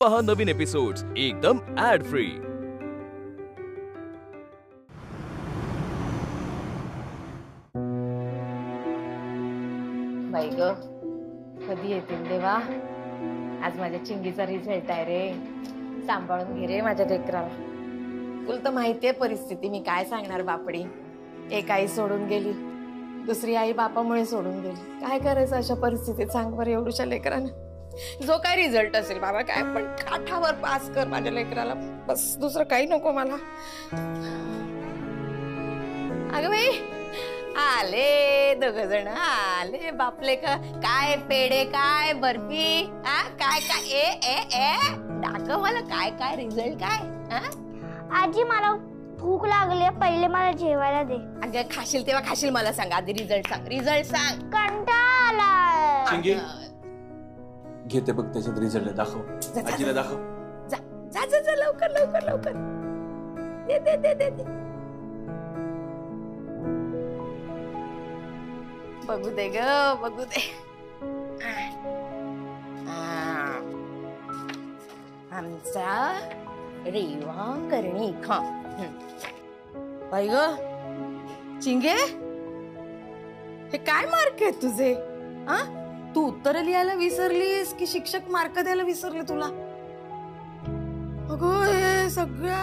पहा नवीन एपिसोड्स एकदम add free. बाई ग, कधी येतील देवा? आज माझ्या चिंगीचा रिझल्ट आहे रे. सांभाळून घे रे माझ्या लेकराला. तुला तर माहितीये परिस्थिती, मी काय सांगणार बापडी. एक आई सोडून गेली, दुसरी आई बापामुळे सोडून गेली. काय करायचं अशा परिस्थितीत सांग बरं एवढ्याशा लेकरानं? जो काय रिझल्ट असेल बाबा, काय पण काठावर पास कर माझ्या लेकराला, बस दुसरं काही नको मला. अगं बाई, आले दोघ जण आले बापले का. काय पेढे, काय बर्फी, काय काय ए ए ए दाखव मला काय काय रिझल्ट काय. आजी मला भूक लागली, पहिले मला जेवायला दे. अगं खाशील तेव्हा खाशील, मला सांग आधी रिझल्ट सांग. रिझल्ट सांग. कंटाळा आलाय. चिंगी घेते बघ त्याच्यात रिझल्ट दाखव. आजीला दाखव. जा जा जा जा, लवकर लवकर लवकर दे दे दे दे दे. बघू दे ग, बघू दे. आमचा रेवा करणी खा. बाई ग चिंगे, हे काय मार्क आहेत तुझे? तू उत्तर लिहायला विसरलीस की शिक्षक मार्क द्यायला विसरले तुला? अगं हे सगळ्या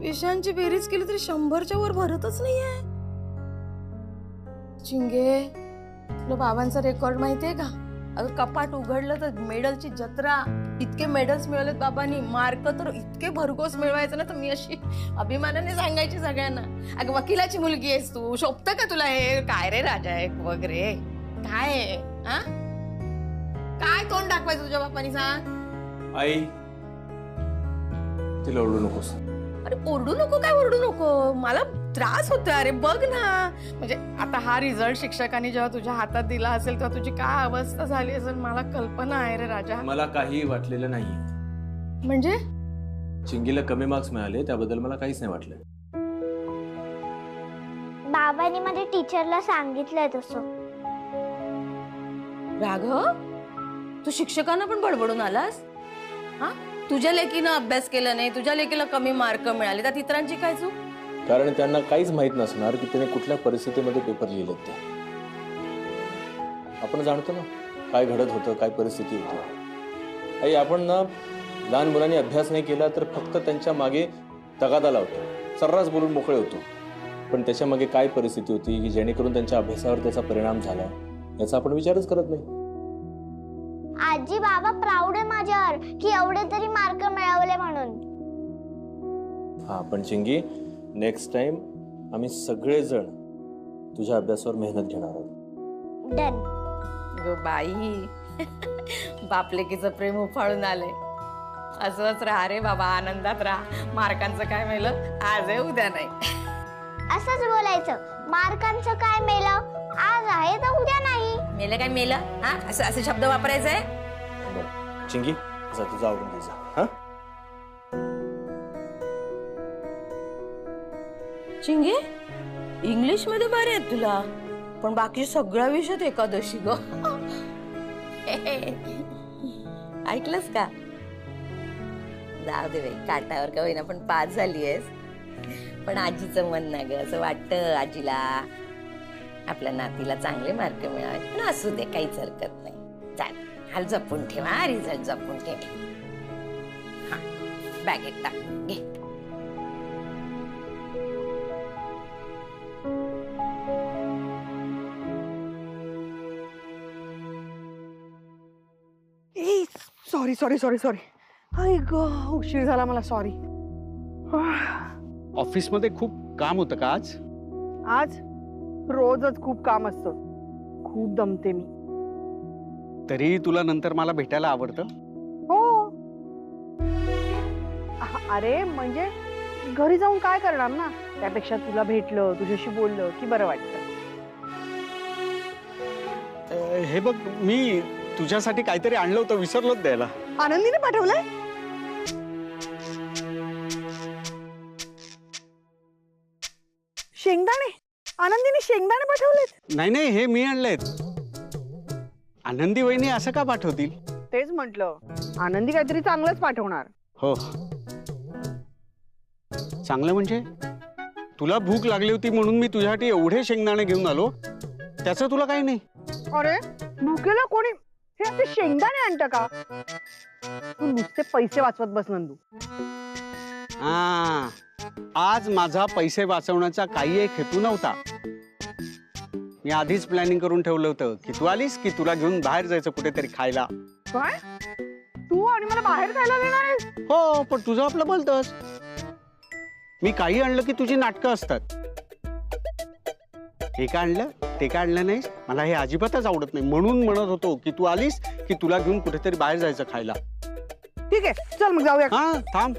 विषयांची बेरीज केली तरी 100च्या वर भरतच नाहीये. चिंगे, तुला बाबांचा रेकॉर्ड माहितीये का? अगं कपाट उघडलं तर मेडलची जत्रा. इतके मेडल्स मिळवलेत बाबांनी. मार्क तर इतके भरघोस मिळवायचं ना, तर मी अशी अभिमानाने सांगायची सगळ्यांना. अगं वकिलाची मुलगी आहेस तू, शोभतं का तुला हे? काय रे राजा आहे वगैरे काय? काय तोंड दाखवायचं तुझ्या बापानी, सांग. आई तिला ओरडू नकोस. अरे ओरडू नको, काय ओरडू नको, मला त्रास होतोय. अरे बघ ना, म्हणजे आता हा रिझल्ट शिक्षकांनी जेव्हा तुझ्या हातात दिला असेल तेव्हा तुझी काय अवस्था झाली असेल मला कल्पना आहे रे राजा. मला काही वाटलेलं नाहीये. म्हणजे चिंगीला कमी मार्क्स मिळाले त्याबद्दल मला काहीच नाही वाटलं. बाबांनी माझ्या टीचरला सांगितलंय तसं. राघव, तू शिक्षकांना पण बडबडून आलास? तुझ्या लेकीनं अभ्यास केला नाही, तुझ्या लेकीला कमी मार्क मिळाले, त्यात इतरांची काय चूक? कारण त्यांना काहीच माहित नसणार की त्याने कुठल्या परिस्थितीमध्ये पेपर लिहिलेत ते. आपण जाणतो ना काय घडत होतं, काय परिस्थिती होती. आई आपण ना लहान मुलांनी अभ्यास नाही केला तर फक्त त्यांच्या मागे तगादा लावतो, सर्रास बोलून मोकळे होतो. पण त्याच्या मागे काय परिस्थिती होती की जेणेकरून त्यांच्या अभ्यासावर त्याचा परिणाम झाला याचा आपण विचारच करत नाही. आजी बाबा प्राऊड आहे माझ्यावर की एवढे तरी मार्क मिळवले म्हणून. हा पण चिंगी, नेक्स्ट टाइम आम्ही सगळेजण तुझ्या अभ्यासावर मेहनत घेणार आहोत. डन. गो बाई, बापलेकीचं प्रेम उफाळून आलंय. असंच राहा रे बाबा, आनंदात राहा. मार्कांचं काय मेलं आज आहे उद्या नाही. असंच बोलायचं. मार्कांचं काय मेलं आज आहे तर उद्या नाही. मेलं काय मेलं? असं असं शब्द वापरायचा आहे? बरं चिंगी, जा तुझा आवडून घे जा. हा चिंगे, इंग्लिश मध्ये बरे आहेत तुला, पण बाकी सगळ्या विषयात एकादशी ग. ऐकलंस का? जाऊ दे बाई, काटावर का होईना पण पास झाली आहेस. पण आजीचं मन ना ग, असं वाटतं आजीला आपल्या नातीला चांगले मार्क मिळावे. पण असू दे, काहीच हरकत नाही. चाल, हाल जपून ठेवा, रिझल्ट जपून ठेव. हा बॅगेत टाक, घे. Sorry sorry sorry sorry. Hi ग, उशीर झाला मला, सॉरी. ऑफिसमध्ये खूप काम होतं का आज? आज रोजच खूप काम असतं, खूप दमते मी. तरी तुला नंतर मला भेटायला आवडतं? हो. अरे म्हणजे घरी जाऊन काय करणार ना, त्यापेक्षा तुला भेटलं, तुझ्याशी बोललं की बरं वाटतं. हे बघ, मी तुझ्यासाठी काहीतरी आणलं होतं, विसरलोच द्यायला. आनंदीने पाठवलंय? शेंगदाणे? आनंदीने शेंगदाणे पाठवलेत? नाही नाही, हे मी आणलेत. आनंदी वहिनी असं का पाठवतील? तेच म्हंटल, आनंदी काहीतरी चांगलंच पाठवणार. हो, चांगलं म्हणजे तुला भूक लागली होती म्हणून मी तुझ्यासाठी एवढे शेंगदाणे घेऊन आलो, त्याचं तुला काही नाही. अरे भुकेला कोणी हे असे शेंगदाणे आणतं का? तू नुसते पैसे वाचवत बस नंदू. हा, आज माझा पैसे वाचवण्याचा काही एक हेतू नव्हता. मी आधीच प्लॅनिंग करून ठेवलं होतं की तू आलीस की तुला घेऊन बाहेर जायचं कुठेतरी खायला. काय तू आणि मला बाहेर खायला देणार आहेस? हो, पण तुझं आपलं बोलतोस. मी काही आणलं की तुझी नाटकं असतात. हे का आणलं ते का आणलं नाहीस, मला हे अजिबातच आवडत नाही. म्हणून म्हणत होतो की तू आलीस की तुला घेऊन कुठेतरी बाहेर जायचं खायला. ठीक आहे, चल मग जाऊया. हा थांब,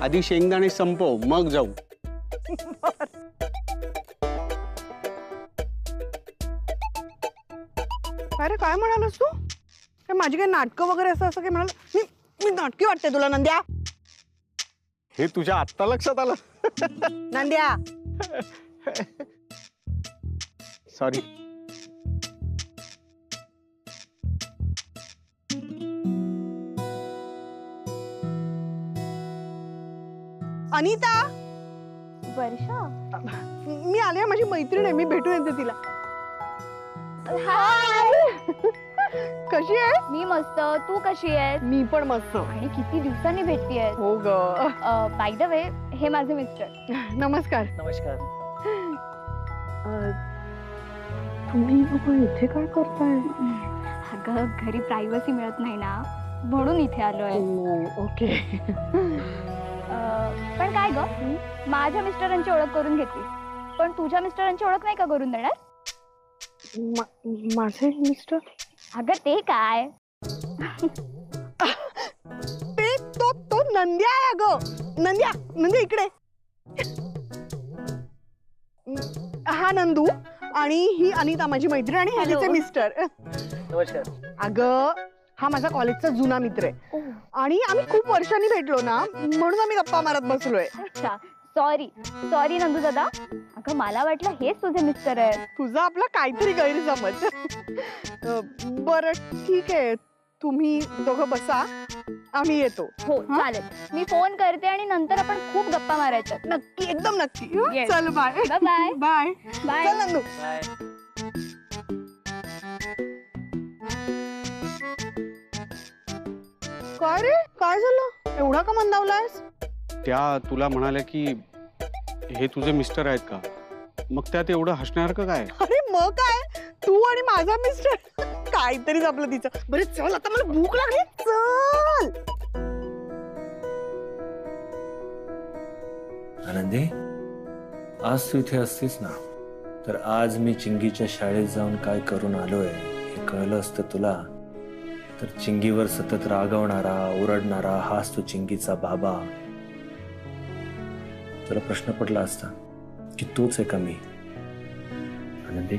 आधी शेंगदाणे संपव मग जाऊ. अरे काय म्हणालस तू? काय माझी काही नाटकं वगैरे असं असं काय म्हणाल? मी नाटकी वाटते तुला नंद्या? हे तुझ्या आत्ता लक्षात आलं? नंद्या सॉरी. अनिता, वर्षा, मी आले, माझी मैत्रीण आहे, मी भेटून येते तिला. हाय. कशी आहे? मी मस्त. तू कशी आहेस? मी पण मस्त. आणि किती दिवसांनी भेटतीयेस? हो ग. बाय द वे, हे माझे मिस्टर. नमस्कार. नमस्कार. तुम्ही लोक इथे काय करताय? अगं घरी प्रायव्हसी मिळत नाही ना, म्हणून इथे आलोय. ओके. पण काय ग, माझ्या मिस्टरांची ओळख करून घेतली, पण तुझ्या मिस्टरांची ओळख नाही का करून देणार? माझे मिस्टर? अगं ते काय, ते तो नंद्या आहे अगं. नंद्या इकडे. हा नंदू, आणि ही अनिता माझी मैत्रीण, आणि हे तिचे मिस्टर. नमस्कार. अगं हा माझा कॉलेजचा जुना मित्र आहे, आणि आम्ही खूप वर्षांनी भेटलो ना, म्हणून आम्ही गप्पा मारत बसलोय. अच्छा, सॉरी नंदू दादा. अगं मला वाटलं हेच तुझे मिस्टर आहेत. तुझा आपला काहीतरी गैरसमज. बरं ठीक आहे, तुम्ही दोघं बसा, आम्ही येतो. हो चालेल, मी फोन करते आणि नंतर आपण खूप गप्पा मारायच्या. नक्की, एकदम नक्की. Yes. चल बाय. Bye bye. बाय. चल नंदू. बाय. काय रे, काय झालं? एवढा का मंदावलायस? त्या तुला म्हणाल्या की हे तुझे मिस्टर आहेत का, मग त्यात एवढं हसण्यासारखं काय? अरे मग काय, तू आणि माझा मिस्टर काहीतरीच आपलं तिचं. बरे चल, आता मला भूक लागली. चल. आनंदी, आज तू इथे असतीस ना, तर आज मी चिंगीच्या शाळेत जाऊन काय करून आलोय हे कळलं असतं तुला, तर चिंगीवर सतत रागवणारा, ओरडणारा हाच तो चिंगीचा बाबा. तुला प्रश्न पडला असता की तूच आहे का मी. आनंदी,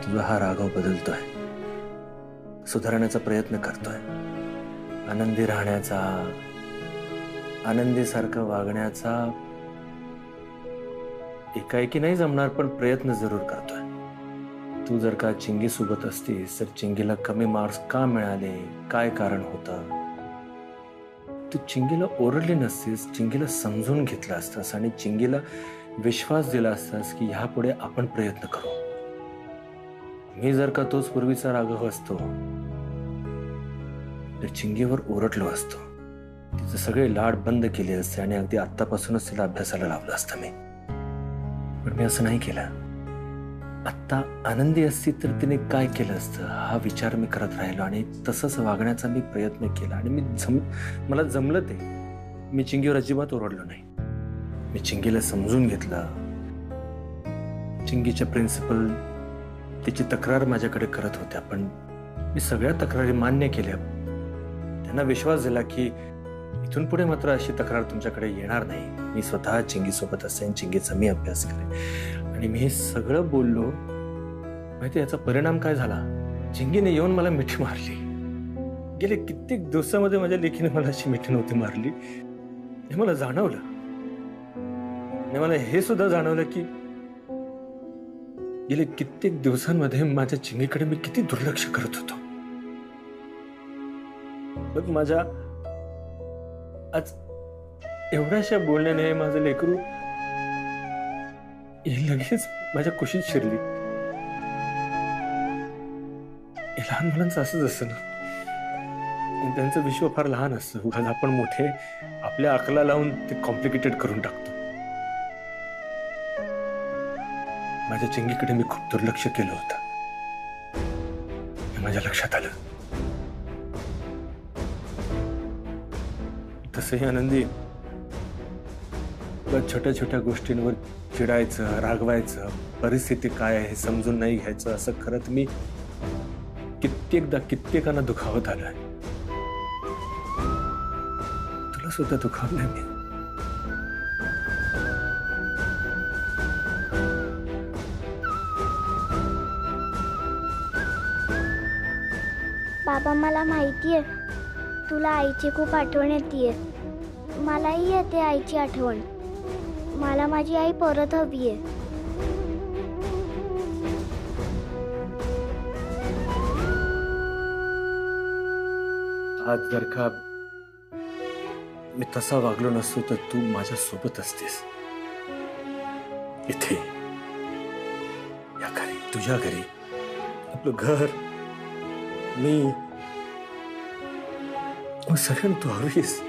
तुझा हा रागव बदलतोय, सुधारण्याचा प्रयत्न करतोय, आनंदी राहण्याचा, आनंदीसारखं वागण्याचा. एकाएकी नाही जमणार, पण प्रयत्न जरूर करतोय. तू जर का चिंगी सोबत असतीस तर चिंगीला कमी मार्क्स का मिळाले, काय कारण होतं, तू चिंगीला ओरडली नसतीस, चिंगीला समजून घेतलं असतास आणि चिंगीला विश्वास दिला असतास की ह्यापुढे आपण प्रयत्न करू. मी जर का तोच पूर्वीचा राघव असतो तर चिंगीवर ओरडलो असतो, तिचे सगळे लाड बंद केले असते आणि अगदी आत्तापासूनच तिला अभ्यासाला लावलं असतं मी. पण मी असं नाही केलं. आत्ता आनंदी असती तर तिने काय केलं असतं हा विचार मी करत राहिलो आणि तसंच वागण्याचा मी प्रयत्न केला आणि मला जमलं ते. मी चिंगीवर अजिबात ओरडलो नाही. मी चिंगीला समजून घेतलं. चिंगीच्या प्रिन्सिपल तिची तक्रार माझ्याकडे करत होत्या, पण मी सगळ्या तक्रारी मान्य केल्या. त्यांना विश्वास दिला की इथून पुढे मात्र अशी तक्रार तुमच्याकडे येणार नाही. मी स्वतः चिंगीसोबत असेन, चिंगीचा मी अभ्यास करेन. आणि मी हे सगळं बोललो, माहिती याचा परिणाम काय झाला. चिंगीने येऊन मला मिठी मारली. गेले कित्येक दिवसामध्ये माझ्या लेखीने मला अशी मिठी नव्हती मारली, हे मला जाणवलं. आणि मला हे सुद्धा जाणवलं की गेले कित्येक दिवसांमध्ये माझ्या चिंगीकडे मी किती दुर्लक्ष करत होतो. बघ माझ्या आज एवढ्याशा बोलण्याने माझं लेकरू लगेच माझ्या कुशीत शिरली. हे लहान मुलांचं असंच असतं ना, त्यांचं विश्व फार लहान असतं. उगाच आपण मोठे आपल्या अकला लावून ते कॉम्प्लिकेटेड करून टाकतो. माझ्या चिंगीकडे मी खूप दुर्लक्ष केलं होतं हे माझ्या लक्षात आलं. तसंही आनंदी छोट्या छोट्या गोष्टींवर चिडायचं, रागवायचं, परिस्थिती काय आहे हे समजून नाही घ्यायचं, असं खरंच मी कित्येकांना दुखावत आलोय. तुला सुद्धा दुखावलंय मी. बाबा मला माहितीये तुला आईची खूप आठवण येते. मलाही येते आईची आठवण. मला माझी आई परत हवी आहे. आज जर का मी तसा वागलो नसतो तर तू माझ्या सोबत असतेस. इथे या घरी, तुझ्या घरी, आपलं घर, मी सगळ्यांना तू हवीस.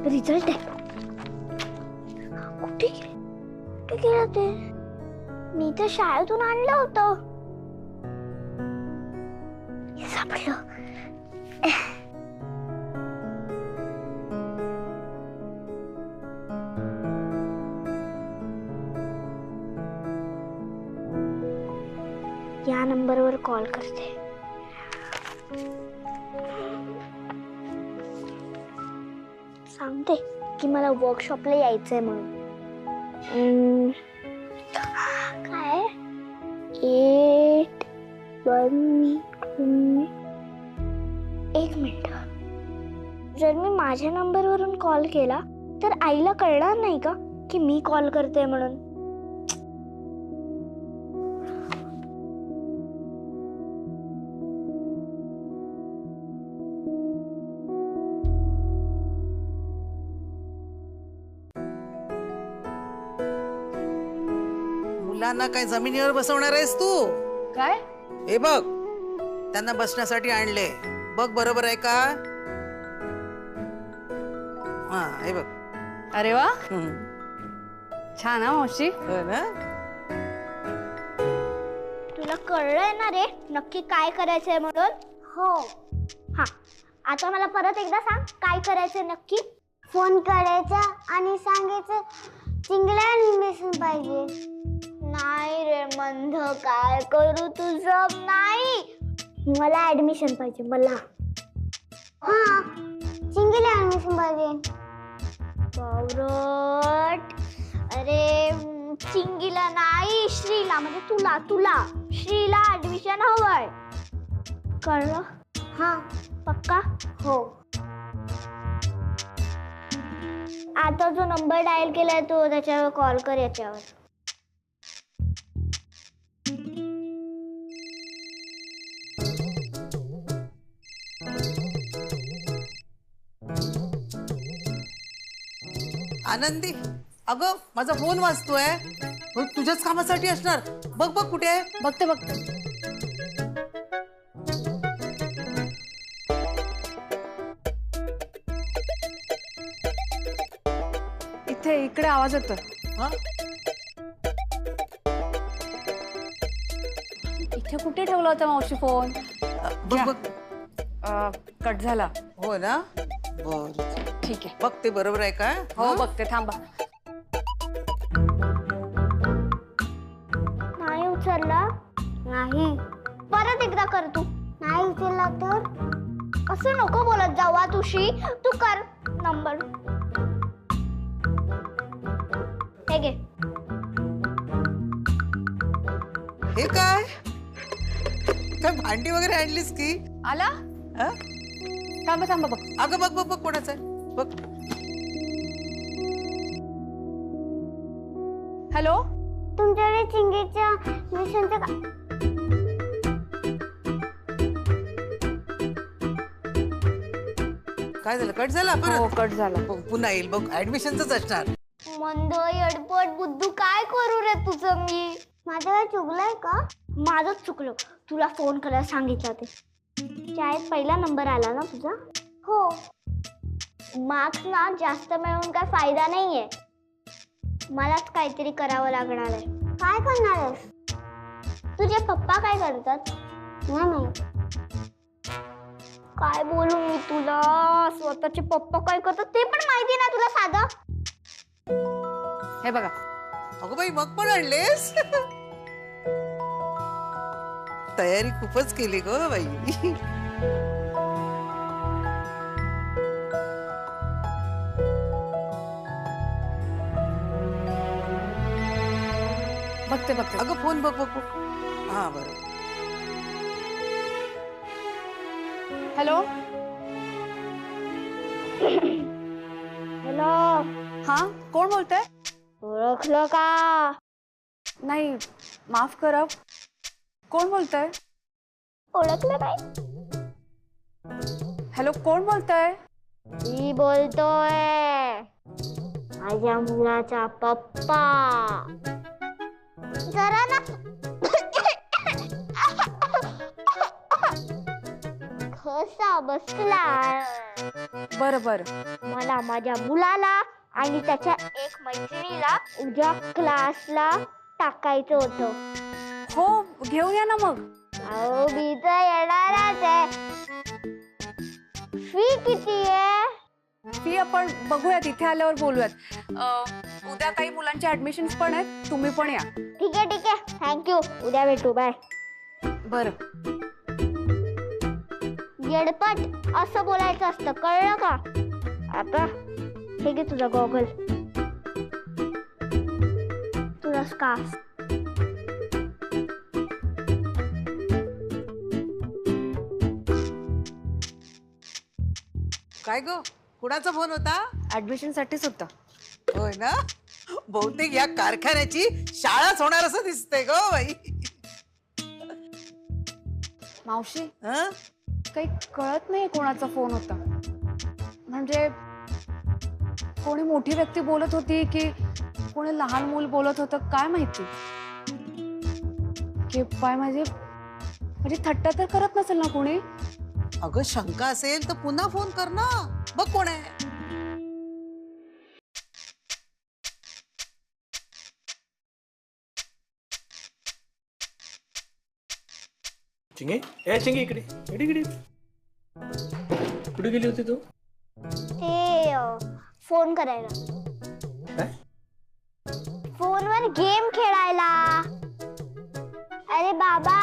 रिझल्ट आहे. कुठे गेला ते? मी तर शाळेतून आणलं होतं. सापडलं. या नंबरवर कॉल करते. सांगते की मला वर्कशॉपला यायचंय म्हणून. काय 1 मिनिट. जर मी माझ्या नंबरवरून कॉल केला तर आईला कळणार नाही का की मी कॉल करते म्हणून? मुलांना काय जमिनीवर बसवणार आहेस तू? काय? हे बघ, त्यांना बसण्यासाठी आणले. बघ बरोबर आहे का? हा, हे बघ. अरे वा, छान हा मावशी. हो ना? तुला कळलंय ना रे नक्की काय करायचंय म्हणून? हो. हा, आता मला परत एकदा सांग काय करायचंय नक्की? फोन करायचा आणि सांगायचं चिंगला ॲडमिशन पाहिजे. नाही रे मंद, काय करू तुझं? नाही, मला ऍडमिशन पाहिजे. मला हा चिंगीला ऍडमिशन पाहिजे. बावरट. अरे चिंगीला नाही, श्रीला, म्हणजे तुला श्रीला ऍडमिशन हवंय. कळलं? हा पक्का? हो. आता जो नंबर डायल केलाय तो त्याच्यावर कॉल कर. याच्यावर आनंदी, अगं माझा फोन वाजतोय. तुझ्याच कामासाठी असणार. बघ बघ कुठे आहे. बघते. इकडे आवाज येतो. हा? इथे कुठे ठेवला होता मावशी फोन? बघ बघ. कट झाला. हो ना? बर, ठीक आहे. बघ ते बरोबर आहे का? हो बघते, थांबा. नाही उचलला. नाही, परत एकदा कर. तू नाही उचलला तर असं नको बोलत जावा. तुशी तू कर नंबर. हे घे. हे काय काय भांडी वगैरे आणलीस की? आला हा? थांबा थांबा बघ. अगं बघ बघ बघ कोणाचं आहे बघ. हॅलो, तुमच्याकडे चिंगीच्या मिशनचं का? काय झालं? कट झाला हो परत? कट झाला. बघ, पुन्हा येईल बघ. ऍडमिशनच असणार. मंद येडपट बुद्धू काय करू रे तुझं मी? माझं काय चुकलंय का? माझंच चुकलं. तुला फोन करायला सांगितलं ते. शाळेत पहिला नंबर आला ना तुझा? हो. मार्क्स ना जास्त मिळवून काय फायदा नाहीये. मलाच काहीतरी करावं लागणार आहे. काय करणार आहेस? तुझे पप्पा काय करतात? नाही माहित. काय बोलू मी तुला? स्वतःचे पप्पा काय करतात ते पण माहिती ना तुला साधं? हे बघा, अगं बाई मग पण आणलेस? तयारी खूपच केली ग बाई. बघते बघते. अगं फोन बघ बघ बघ. हा बरं. हॅलो. हॅलो, हा, कोण बोलतंय? ओळखलं का? नाही, माफ करा, कोण बोलतंय? ओळखलं काय? हॅलो, कोण बोलतंय? मी बोलतोय, माझ्या मुलाचा पप्पा. जरा ना घसा बसला. बरं बरं. मला माझ्या मुलाला आणि त्याच्या एक मैत्रिणीला उद्या क्लासला टाकायचं होतं. हो, घेऊन या ना मग. अहो मी तर येणारच आहे. फी किती आहे? फी आपण बघूयात, इथे आल्यावर बोलूयात. उद्या काही मुलांचे ऍडमिशन्स पण आहेत, तुम्ही पण या. ठीक आहे ठीक आहे, थँक्यू. उद्या भेटू, बाय. बरं. येडपट असं बोलायचं असतं, कळलं का? आता हे घे तुझा गॉगल, तुझा स्कार्फ. काय ग कुणाचा फोन होता? ऍडमिशन साठीच होता. होय ना. बहुतेक या कारखान्याची शाळाच होणार असं दिसतंय ग बाई. मावशी, हं? काही कळत नाही कोणाचा फोन होता. म्हणजे कोणी मोठी व्यक्ती बोलत होती की कोणी लहान मूल बोलत होतं, काय माहिती. की पाय माझी थट्टा तर करत नसेल ना कोणी? अगं शंका असेल तर पुन्हा फोन कर ना, बघ कोण आहे. चिंगे, ए चिंगे, इकडे इकडे इकडे. कुठे गेली होती तू? ते फोन करायला. काय? फोनवर गेम खेळायला. अरे बाबा,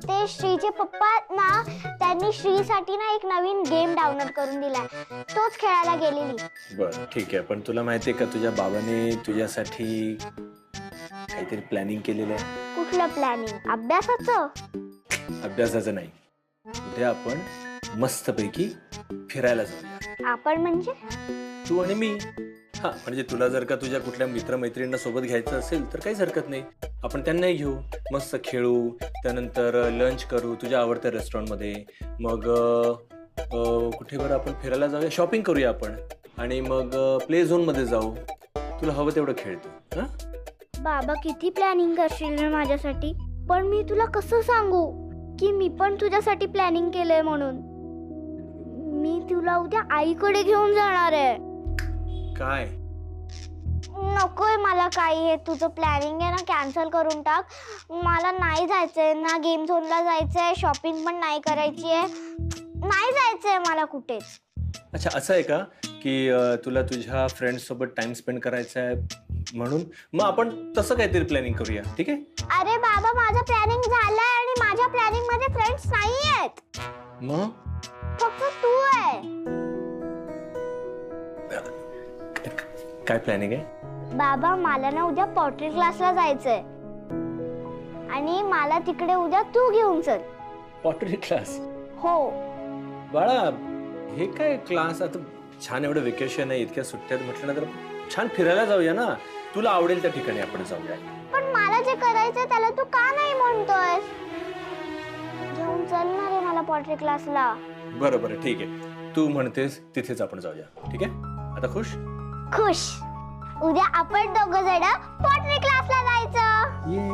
ते श्रीचे पप्पा ना, त्यांनी श्रीसाठी ना एक नवीन गेम डाउनलोड करून दिलाय, तोच खेळायला गेलेली. बरं ठीक आहे, पण तुला माहितीये का तुझ्या बाबाने तुझ्यासाठी काहीतरी प्लॅनिंग केलेलं आहे? कुठलं प्लॅनिंग? अभ्यासाचं? अभ्यासाचं नाही. उद्या आपण मस्तपैकी फिरायला जाऊया. आपण म्हणजे? तू आणि मी. हा, म्हणजे तुला जर का तुझ्या कुठल्या मित्रमैत्रिणींना सोबत घ्यायचं असेल तर काहीच हरकत नाही. आपण त्यांनाही घेऊ, मस्त खेळू, त्यानंतर लंच करू तुझ्या आवडत्या रेस्टॉरंटमध्ये. मग कुठे बरं आपण फिरायला जाऊया, शॉपिंग करूया आपण, आणि मग प्ले झोनमध्ये जाऊ. तुला हवं तेवढं खेळतो. हां बाबा, किती प्लॅनिंग करशील रे माझ्यासाठी? पण मी तुला कसं सांगू की मी पण तुझ्यासाठी प्लॅनिंग केलंय म्हणून? मी तुला उद्या आईकडे घेऊन जाणार आहे. काय? नकोय मला काही. हे तुझं प्लॅनिंग आहे ना, कॅन्सल करून टाक. मला नाही जायचंय ना, गेम झोनला जायचंय, शॉपिंग पण नाही करायची आहे, नाही जायचंय मला कुठेच. अच्छा, असं आहे का की तुला तुझ्या फ्रेंड्स सोबत टाइम स्पेंड करायचा आहे म्हणून? मग आपण तसं काहीतरी प्लॅनिंग करूया, ठीक आहे? अरे बाबा, माझं प्लॅनिंग झालंय आणि माझ्या प्लॅनिंग मध्ये फ्रेंड्स नाही आहेत. मग फक्त तू आहे. काय प्लॅनिंग आहे? बाबा, मला ना उद्या पॉटरी क्लासला जायचंय आणि मला तिकडे उद्या तू घेऊन चल. Pottery class? हो. बाळा हे काय क्लास? आता छान एवढं वेकेशन आहे, इतक्या सुट्ट्यात म्हटलं ना तर छान फिरायला जाऊया ना. तुला आवडेल त्या ठिकाणी आपण जाऊया. पण मला जे करायचं त्याला तू का नाही म्हणतोयस? घेऊन चल ना रे मला पॉटरी क्लासला. बरं बरं ठीक आहे, तू म्हणतेस तिथेच आपण जाऊया. ठीक आहे, आता खुश? खुश. उद्या आपण दोघं जण पॉटरी क्लासला जायचं. ये